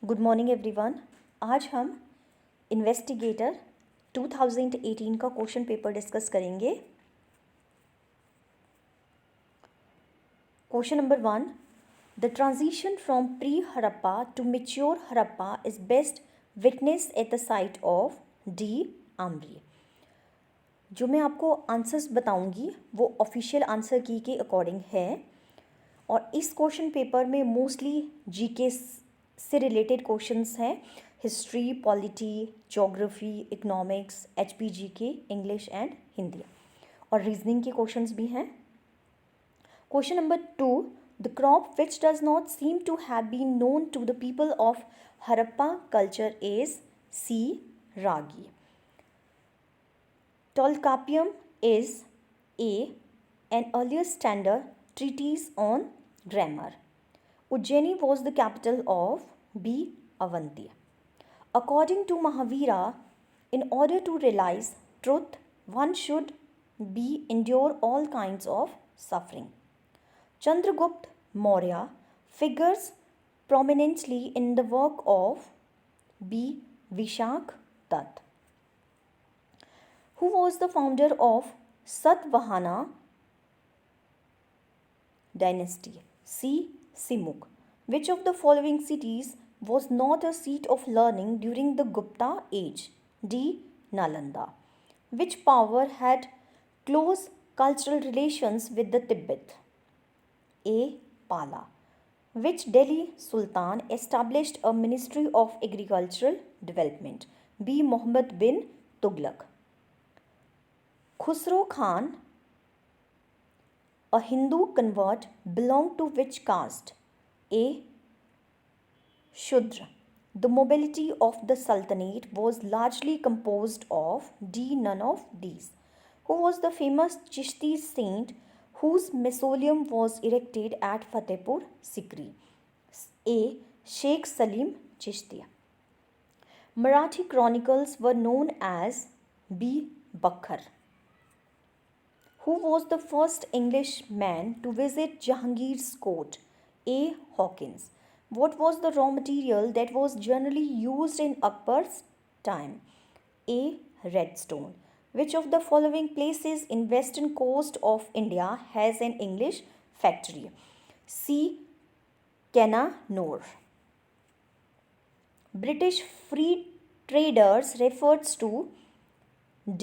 Good morning everyone. आज हम investigator 2018 का क्वेश्चन पेपर डिस्कस करेंगे। Question number 1, the transition from pre Harappa to mature Harappa is best witness at the site of D Amri. जो मैं आपको answers बताऊंगी वो ऑफिशियल आंसर की के अकॉर्डिंग है और इस क्वेश्चन पेपर में मोस्टली जीके से रिलेटेड क्वेश्चंस हैं। History, polity, geography, economics, HPGK, English and Hindi और रीजनिंग के क्वेश्चंस भी हैं। Question number 2, the crop which does not seem to have been known to the people of Harappa culture is C, ragi. Tolkappiyam is A, an earlier standard treatise on grammar. Ujjaini was the capital of B, Avanti. According to Mahavira, in order to realize truth, one should be endure all kinds of suffering. Chandragupta Maurya figures prominently in the work of B, Vishak Dutt. Who was the founder of Satvahana dynasty? C, Simukh. Which of the following cities was not a seat of learning during the Gupta age? D, Nalanda. Which power had close cultural relations with the Tibet? A, Pala. Which Delhi Sultan established a Ministry of Agricultural Development? B, Muhammad bin Tughlaq. Khusro Khan, a Hindu convert, belonged to which caste? A, Shudra. The nobility of the Sultanate was largely composed of D, none of these. Who was the famous Chishti saint whose mausoleum was erected at Fatehpur Sikri? A, Sheikh Salim Chishti. Marathi chronicles were known as B, Bakhar. Who was the first Englishman to visit Jahangir's court? A, Hawkins. What was the raw material that was generally used in Akbar's time? A, redstone. Which of the following places in western coast of India has an English factory? C, Cananore. British free traders refers to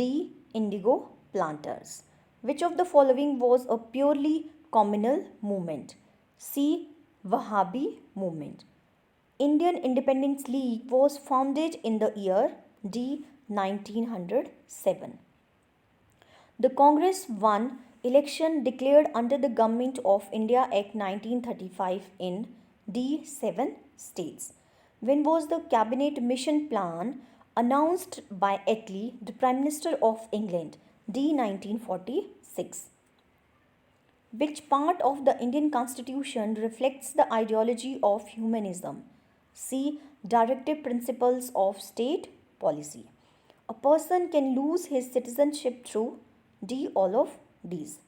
D, indigo planters. Which of the following was a purely communal movement? C, Wahhabi movement. Indian Independence League was founded in the year D, 1907. The Congress won election declared under the Government of India Act 1935 in D, 7 states. When was the Cabinet Mission Plan announced by Attlee, the Prime Minister of England? D, 1946. Which part of the Indian Constitution reflects the ideology of humanism? C, directive principles of state policy. A person can lose his citizenship through D, all of these.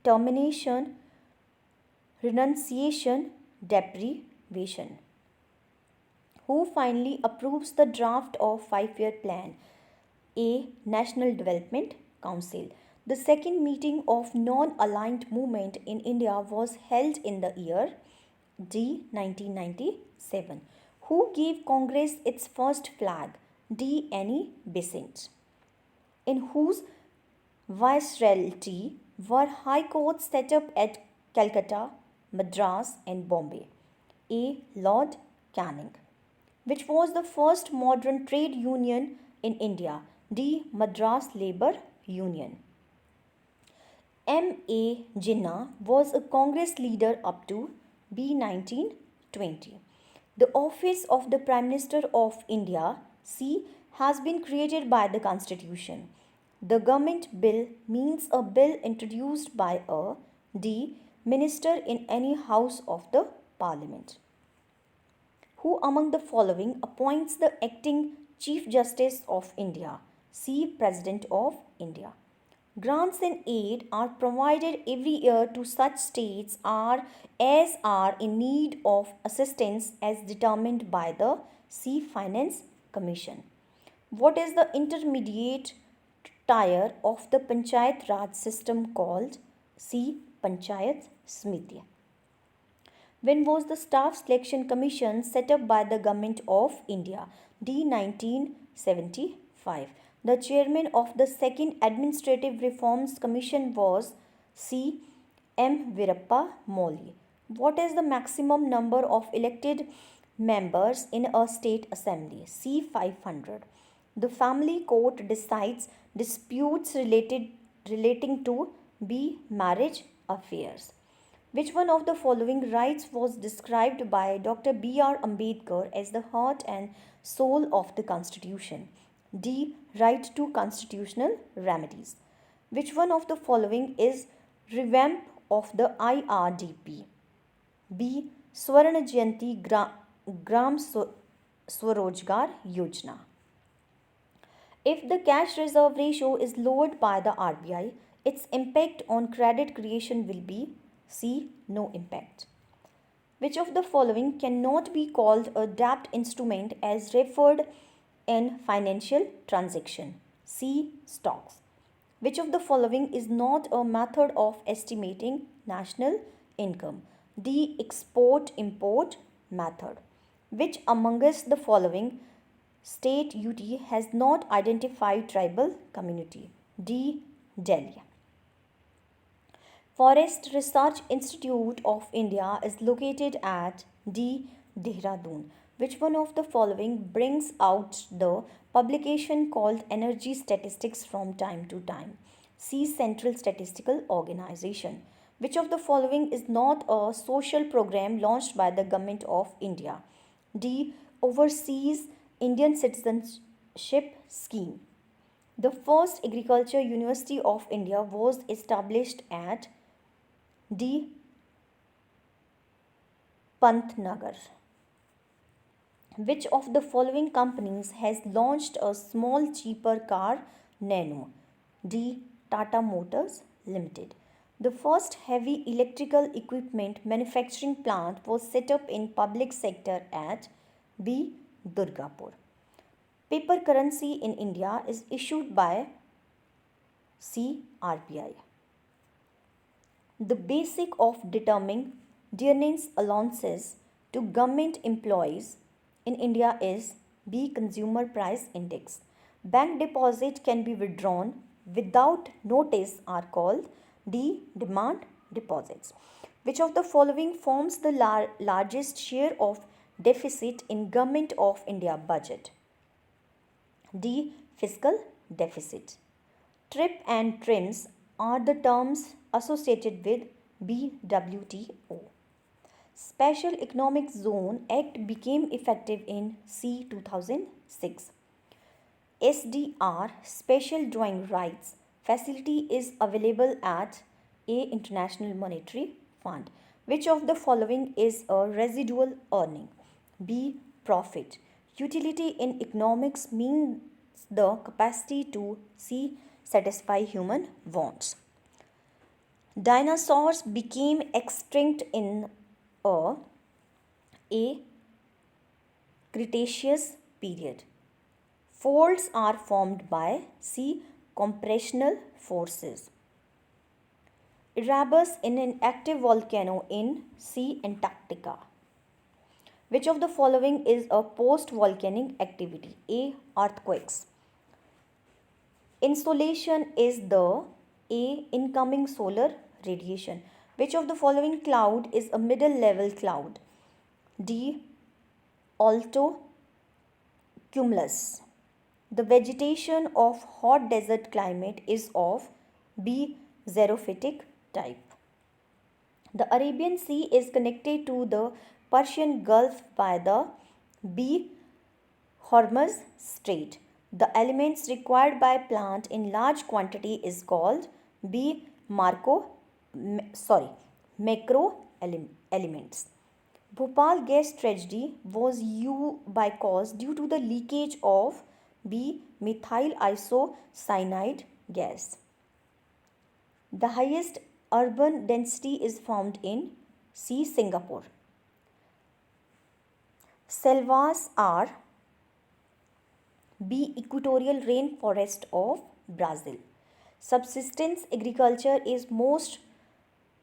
Termination, renunciation, deprivation. Who finally approves the draft of 5-year plan? A, National Development Council. The second meeting of non-aligned movement in India was held in the year D, 1997. Who gave Congress its first flag? D, Annie Besant. In whose viceroyalty were high courts set up at Calcutta, Madras and Bombay? A, Lord Canning. Which was the first modern trade union in India? D, Madras Labour Union. M.A. Jinnah was a Congress leader up to B, 1920. The office of the Prime Minister of India, C, has been created by the Constitution. The government bill means a bill introduced by a D, minister in any house of the Parliament. Who among the following appoints the acting Chief Justice of India? C, President of India. Grants and aid are provided every year to such states as are in need of assistance as determined by the C Finance Commission. What is the intermediate tier of the Panchayat Raj system called? C. Panchayat Smiti. When was the Staff Selection Commission set up by the Government of India? D. 1975. The chairman of the Second Administrative Reforms Commission was C. M. Virappa Moli. What is the maximum number of elected members in a state assembly? C. 500. The family court decides disputes relating to B. Marriage affairs. Which one of the following rights was described by Dr. B.R. Ambedkar as the heart and soul of the Constitution? D. Right to constitutional remedies. Which one of the following is revamp of the IRDP? B. Swarna Jayanti Gram Swarojgar Yojana. If the cash reserve ratio is lowered by the RBI, its impact on credit creation will be C. No impact. Which of the following cannot be called a debt instrument as referred in financial transaction? C. Stocks. Which of the following is not a method of estimating national income? D. Export import method. Which amongst the following state UT has not identified tribal community? D. Delhi. Forest Research Institute of India is located at D. Dehradun. Which one of the following brings out the publication called Energy Statistics from time to time? C. Central Statistical Organization. Which of the following is not a social program launched by the Government of India? D. Overseas Indian Citizenship Scheme. The first Agriculture University of India was established at D. Pantnagar. Which of the following companies has launched a small cheaper car Nano? D. Tata Motors Limited. The first heavy electrical equipment manufacturing plant was set up in public sector at B. Durgapur. Paper currency in India is issued by C. RBI. The basic of determining dearnings allowances to government employees in India is B. Consumer Price Index. Bank deposit can be withdrawn without notice are called D. Demand deposits. Which of the following forms the largest share of deficit in Government of India budget? D. Fiscal deficit. TRIP and TRIMS are the terms associated with BWTO. Special Economic Zone Act became effective in C 2006. SDR Special Drawing Rights facility is available at A. International Monetary Fund. Which of the following is a residual earning? B. Profit. Utility in economics means the capacity to C. Satisfy human wants. Dinosaurs became extinct in A. Cretaceous period. Faults are formed by C. Compressional forces. Erebus in an active volcano in C. Antarctica. Which of the following is a post-volcanic activity? A. Earthquakes. Insolation is the A. Incoming solar radiation. Which of the following cloud is a middle level cloud? D. Alto cumulus. The vegetation of hot desert climate is of B. Xerophytic type. The Arabian Sea is connected to the Persian Gulf by the B. Hormuz Strait. The elements required by plant in large quantity is called B. Macro elements. Bhopal gas tragedy was due to the leakage of B. Methyl isocyanide gas. The highest urban density is found in C. Singapore. Selvas are B. Equatorial rainforest of Brazil. Subsistence agriculture is most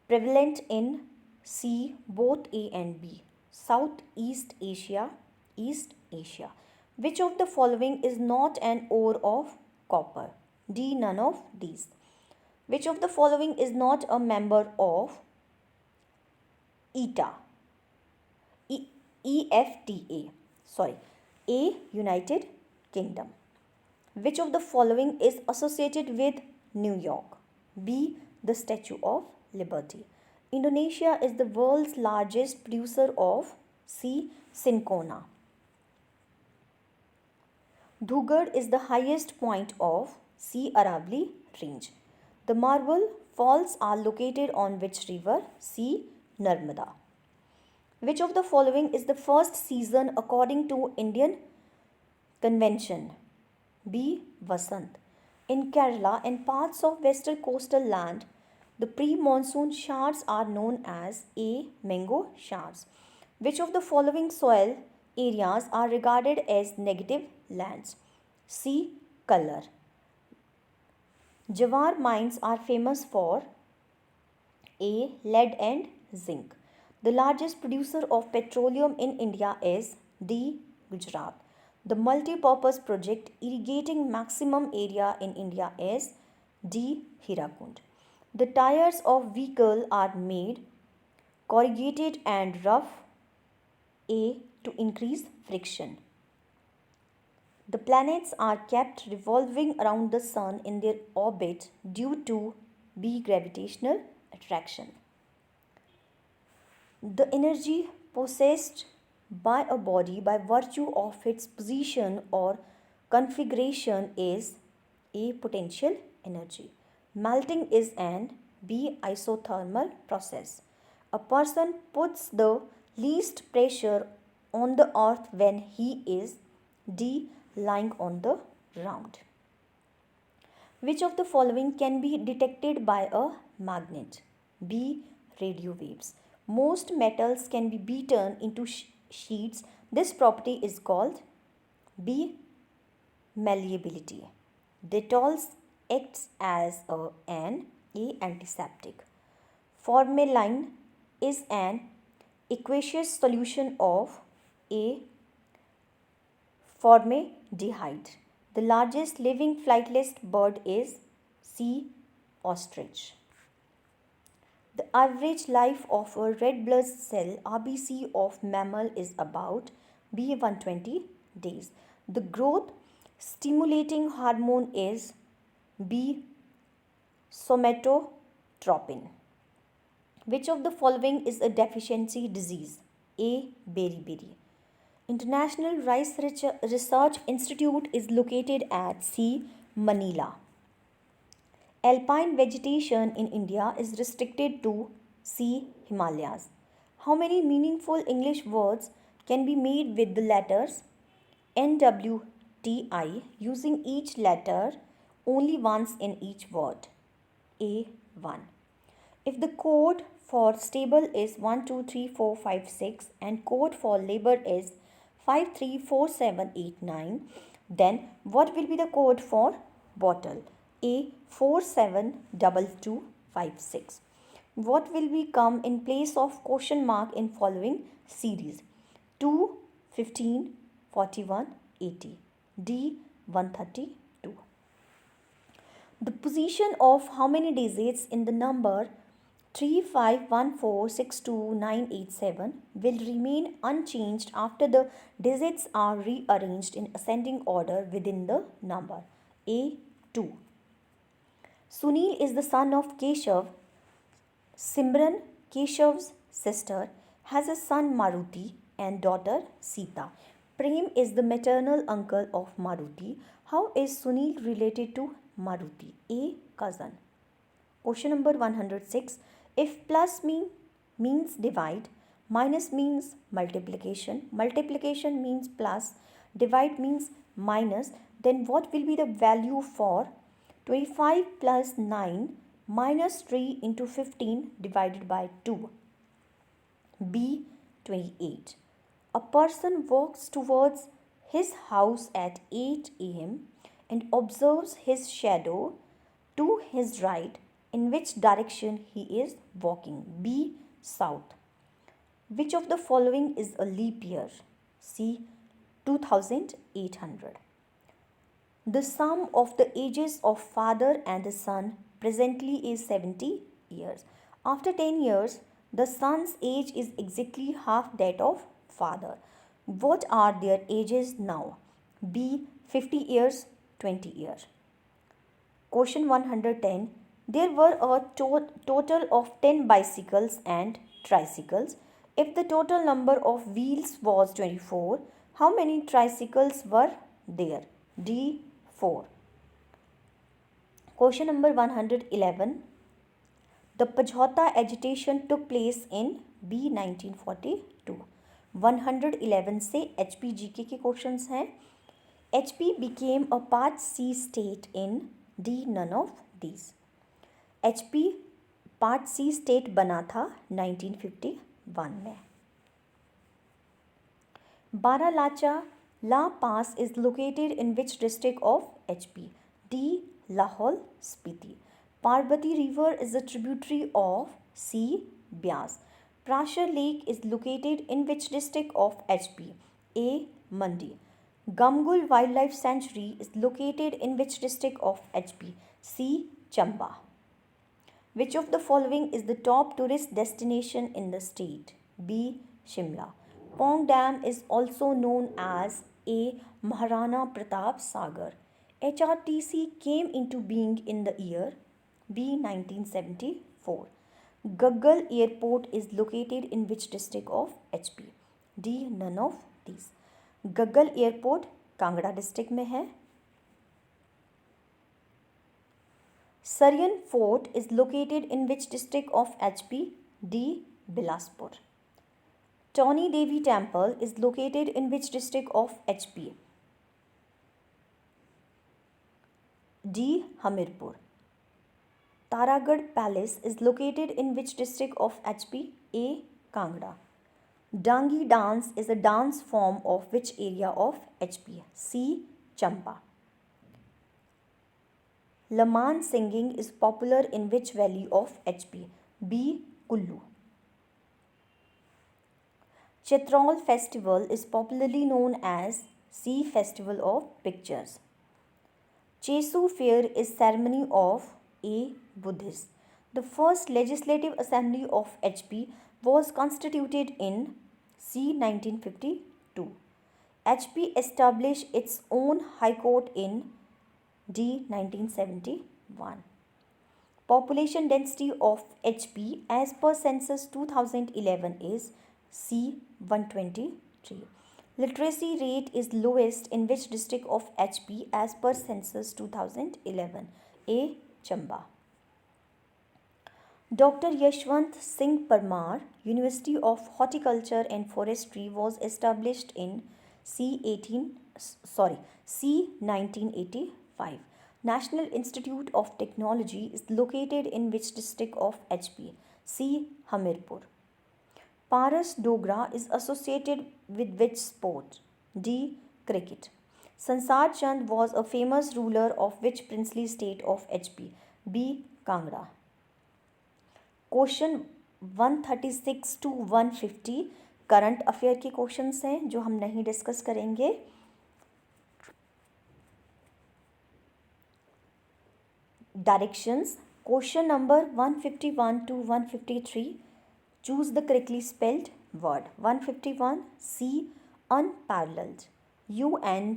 prevalent in C. Both A and B. Southeast Asia, East Asia. Which of the following is not an ore of copper? D. None of these. Which of the following is not a member of ETA? EFTA. Sorry. A. United Kingdom. Which of the following is associated with New York? B. The Statue of Liberty. Indonesia is the world's largest producer of C. Cinchona. Dhugar is the highest point of C. Aravalli Range. The Marble Falls are located on which river? C. Narmada. Which of the following is the first season according to Indian convention? B. Vasant. In Kerala and parts of western coastal land, the pre-monsoon showers are known as A. Mango showers. Which of the following soil areas are regarded as negative lands? C. Color. Jawar mines are famous for A. Lead and zinc. The largest producer of petroleum in India is D. Gujarat. The multi-purpose project irrigating maximum area in India is D. Hirakund. The tires of vehicle are made corrugated and rough A. to increase friction. The planets are kept revolving around the sun in their orbit due to B. gravitational attraction. The energy possessed by a body by virtue of its position or configuration is A. potential energy. Melting is an B. isothermal process. A person puts the least pressure on the earth when he is D. lying on the ground. Which of the following can be detected by a magnet? B. radio waves. Most metals can be beaten into sheets. This property is called B. malleability. Dettol acts as an A. antiseptic. Formalin is an aqueous solution of A. formaldehyde. The largest living flightless bird is C. ostrich. The average life of a red blood cell RBC of mammal is about B. 120 days. The growth stimulating hormone is B. somatotropin. Which of the following is a deficiency disease? A. beriberi. International Rice Research Institute is located at C. Manila. Alpine vegetation in India is restricted to C. Himalayas. How many meaningful English words can be made with the letters NWTI using each letter only once in each word? A. 1. If the code for stable is 1, 2, 3, 4, 5, 6 and code for labor is 5, 3, 4, 7, 8, 9, then what will be the code for bottle? A. 4, 7, 2, 2, 5, 6. What will be come in place of question mark in following series? 2, 15, 41, 80. D. 132. The position of how many digits in the number 35146297 will remain unchanged after the digits are rearranged in ascending order within the number? A. 2. Sunil is the son of Keshav. Simran, Keshav's sister, has a son Maruti and daughter Sita. Prem is the maternal uncle of Maruti. How is Sunil related to Maruti? A. cousin. Question number 106. If plus means divide, minus means multiplication, multiplication means plus, divide means minus, then what will be the value for 25 plus 9 minus 3 into 15 divided by 2. B. 28. A person walks towards his house at 8 a.m. and observes his shadow to his right. In which direction he is walking? B. South. Which of the following is a leap year? C. 2800. The sum of the ages of father and the son presently is 70 years. After 10 years, the son's age is exactly half that of father. What are their ages now? B. 50 years, 20 years. Question 110. There were a total of 10 bicycles and tricycles. If the total number of wheels was 24, how many tricycles were there? D. 4. Question number 111. The Pajhota agitation took place in B. 1942. 111 से HP GK के questions हैं. HP became a Part C state in D. None of these. HP Part C state बना था 1951 में. Baralacha La Pass is located in which district of HP? D. Lahaul Spiti. Parbati River is a tributary of C. Byas. Prashar Lake is located in which district of HP? A. Mandi. Gamgul Wildlife Sanctuary is located in which district of HP? C. Chamba. Which of the following is the top tourist destination in the state? B. Shimla. Pong Dam is also known as A. Maharana Pratap Sagar. HRTC came into being in the year B. 1974. Gaggal Airport is located in which district of HP? D. None of these. Gaggal Airport Kangra district में है. Saryan Fort is located in which district of HP? D. Bilaspur. Tawni Devi Temple is located in which district of HP? D. Hamirpur. Taragarh Palace is located in which district of HP? A. Kangra. Dangi dance is a dance form of which area of HP? C. Champa. Laman singing is popular in which valley of HP? B. Kullu. Chitraul festival is popularly known as C. Festival of Pictures. Chesu fair is ceremony of A. Buddhist. The first legislative assembly of HP was constituted in C. 1952. HP established its own high court in D. 1971. Population density of HP as per census 2011 is C. 123. Literacy rate is lowest in which district of HP as per census 2011? A. Chamba. Dr. Yashwant Singh Parmar University of Horticulture and Forestry was established in C. 1985. National Institute of Technology is located in which district of HP? C. Hamirpur. Paras Dogra is associated with which sport? D. Cricket. Sansar Chand was a famous ruler of which princely state of HP? B. Kangra. Question 136 to 150 current affair के questions हैं जो हम नहीं discuss करेंगे. Directions. Question number 151 to 153. Choose the correctly spelled word. 151 C. Unparalleled. UNPARALLELED.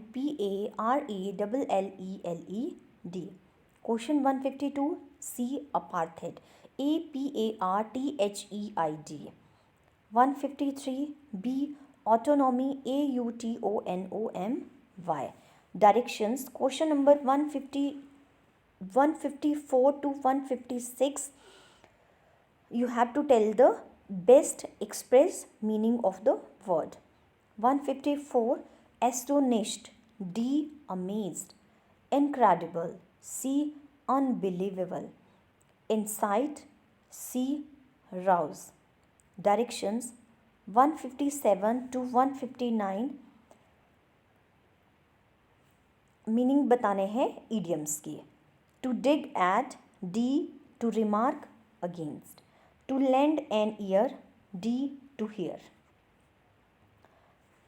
Question 152 C. Apartheid. APARTHEID. 153 B. Autonomy. AUTONOMY. Directions. Question number 154 to 156. You have to tell the best express meaning of the word. 154 Astonished. D. Amazed. Incredible. C. Unbelievable. incite, C. rouse. Directions 157 to 159 meaning बताने हैं idioms के. To dig at, D. To remark against. To lend an ear, D. To hear.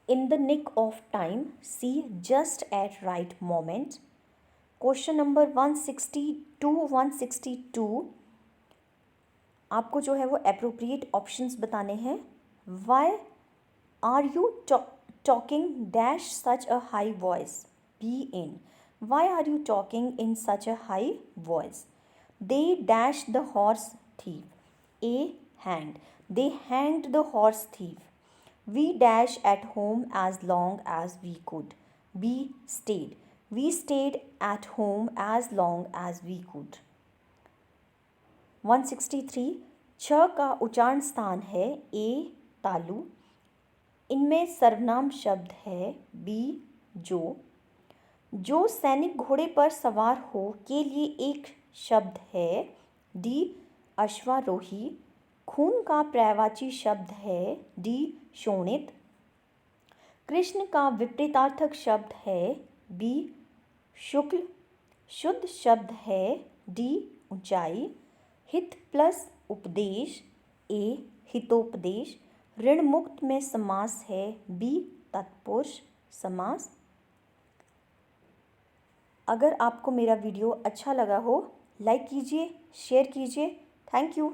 In the nick of time, C. Just at right moment. Question number 162 आपको जो है वो appropriate options बताने हैं. Why are you talking dash such a high voice? B. In. Why are you talking in such a high voice? They dashed the horse thief. A. Hanged. They hanged the horse thief. We dash at home as long as we could. B. Stayed. We stayed at home as long as we could. 163 छ का उच्चारण स्थान है A. तालु. इनमें सर्वनाम शब्द है B. जो सैनिक घोड़े पर सवार हो के लिए एक शब्द है D. अश्वारोही. खून का पर्यायवाची शब्द है D. शोणित. कृष्ण का विपरीतार्थक शब्द है B. शुक्ल. शुद्ध शब्द है D. ऊंचाई. हित प्लस उपदेश A. हितोपदेश. ऋण मुक्त में समास है B. तत्पुरुष समास. अगर आपको मेरा वीडियो अच्छा लगा हो लाइक कीजिए, शेयर कीजिए. Thank you.